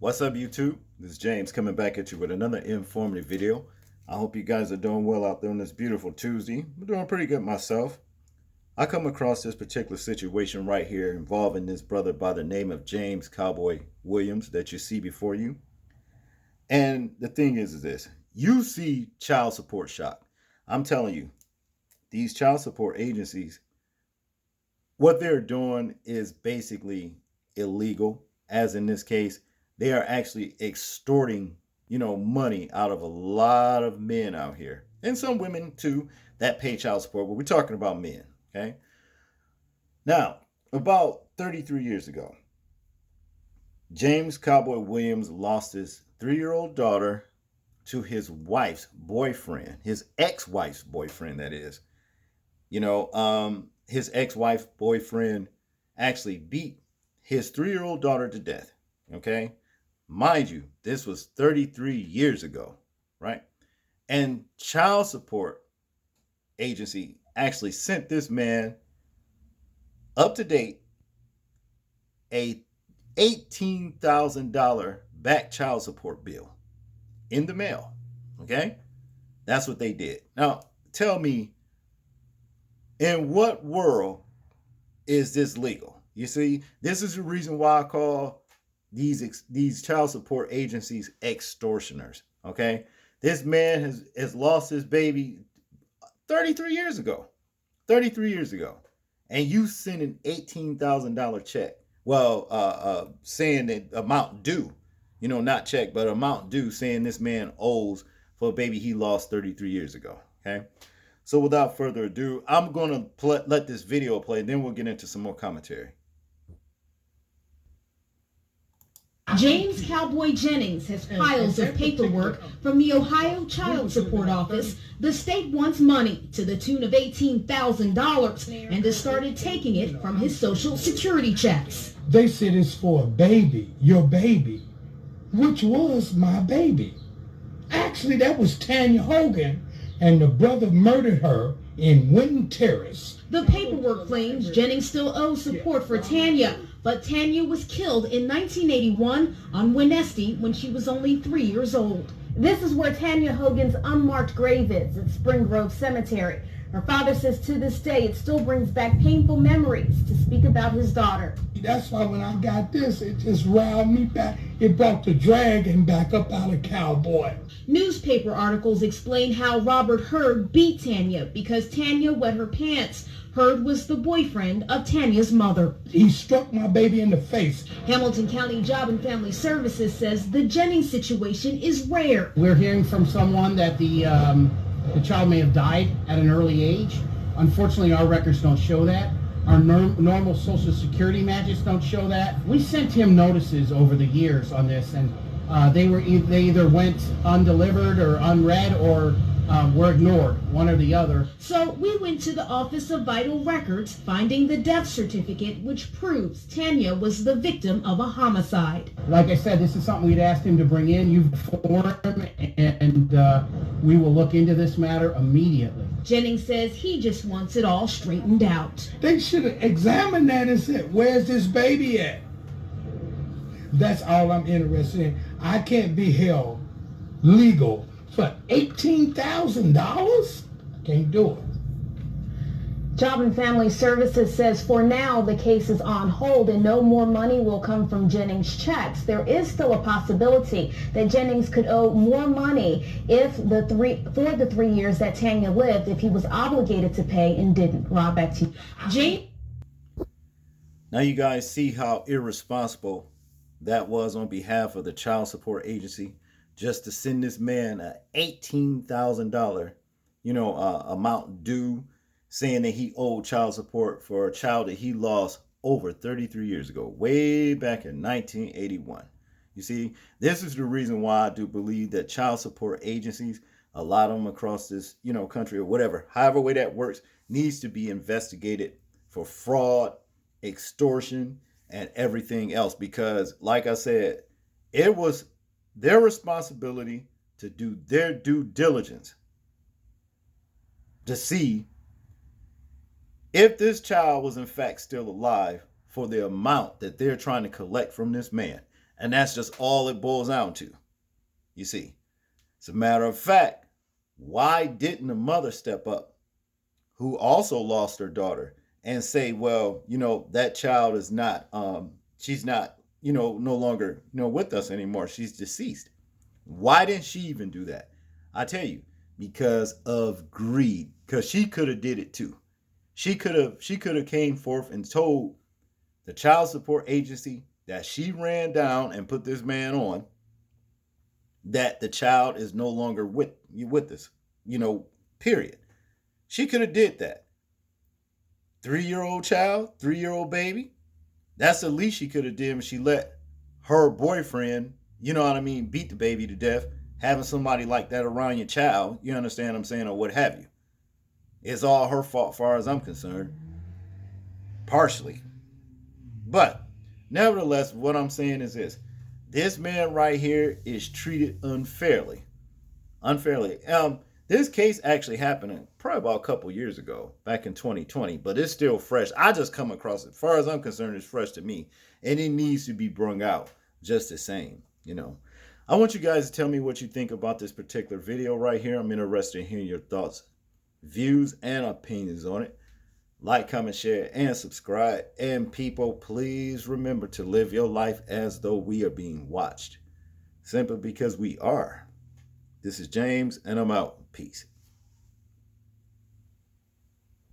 What's up, YouTube? This is James coming back at you with another informative video. I hope you guys are doing well out there on this beautiful Tuesday. I'm doing pretty good myself. I come across this particular situation right here involving this brother by the name of James Cowboy Williams that you see before you. And the thing is this. You see child support shock. I'm telling you, these child support agencies, what they're doing is basically illegal, as in this case they are actually extorting, money out of a lot of men out here, and some women too that pay child support. But we're talking about men, okay? Now, about 33 years ago, James Cowboy Williams lost his 3-year-old daughter to his wife's boyfriend, his ex-wife's boyfriend, that is. His ex-wife boyfriend actually beat his 3-year-old daughter to death, okay? Mind you, this was 33 years ago, right? And child support agency actually sent this man up to date a $18,000 back child support bill in the mail, okay? That's what they did. Now, tell me, in what world is this legal? You see, this is the reason why I call these child support agencies extortioners. Okay, this man has lost his baby 33 years ago. 33 years ago, and you send an $18,000 check. Well, saying that amount due, not check, but amount due, saying this man owes for a baby he lost 33 years ago. Okay. So without further ado, I'm going to let this video play, then we'll get into some more commentary. James Cowboy Jennings has piles of paperwork from the Ohio Child Support Office. The state wants money to the tune of $18,000 and has started taking it from his Social Security checks. They said it's for a baby, your baby, which was my baby. Actually, that was Tanya Hogan, and the brother murdered her in Winton Terrace. The paperwork claims Jennings still owes support for Tanya, but Tanya was killed in 1981 on Wednesday when she was only 3 years old. This is where Tanya Hogan's unmarked grave is at Spring Grove Cemetery. Her father says to this day it still brings back painful memories to speak about his daughter. That's why when I got this, it just riled me back. It brought the dragon back up out of Cowboy. Newspaper articles explain how Robert Hurd beat Tanya because Tanya wet her pants. Hurd was the boyfriend of Tanya's mother. He struck my baby in the face. Hamilton County Job and Family Services says the Jennings situation is rare. We're hearing from someone that the child may have died at an early age. Unfortunately, our records don't show that. Our normal Social Security matches don't show that. We sent him notices over the years on this, and they either went undelivered or unread or were ignored, one or the other. So we went to the Office of Vital Records, finding the death certificate which proves Tanya was the victim of a homicide. Like I said, this is something we'd asked him to bring in. You've informed him, and we will look into this matter immediately. Jennings says he just wants it all straightened out. They should have examined that and said, where's this baby at? That's all I'm interested in. I can't be held legal for $18,000? Can't do it. Job and Family Services says for now the case is on hold and no more money will come from Jennings' checks. There is still a possibility that Jennings could owe more money for the 3 years that Tanya lived if he was obligated to pay and didn't. Rob, back to you. Now you guys see how irresponsible that was on behalf of the child support agency, just to send this man a $18,000, amount due, saying that he owed child support for a child that he lost over 33 years ago, way back in 1981. You see, this is the reason why I do believe that child support agencies, a lot of them across this, country or whatever, however way that works, needs to be investigated for fraud, extortion, and everything else. Because, like I said, it was their responsibility to do their due diligence to see if this child was in fact still alive for the amount that they're trying to collect from this man. And that's just all it boils down to. You see, as a matter of fact, why didn't the mother step up, who also lost her daughter, and say, well, that child is not, she's not, no longer, with us anymore. She's deceased. Why didn't she even do that? I tell you, because of greed. Because she could have did it too. She could have came forth and told the child support agency that she ran down and put this man on, that the child is no longer with us, period. She could have did that. 3-year-old child, 3-year-old baby. That's the least she could have did when she let her boyfriend, beat the baby to death. Having somebody like that around your child, you understand what I'm saying, or what have you. It's all her fault, as far as I'm concerned. Partially. But, nevertheless, what I'm saying is this. This man right here is treated unfairly. Unfairly. This case actually happened probably about a couple years ago, back in 2020, but it's still fresh. I just come across it. As far as I'm concerned, it's fresh to me. And it needs to be brung out just the same, I want you guys to tell me what you think about this particular video right here. I'm interested in hearing your thoughts, views, and opinions on it. Like, comment, share, and subscribe. And people, please remember to live your life as though we are being watched. Simply because we are. This is James, and I'm out. Peace.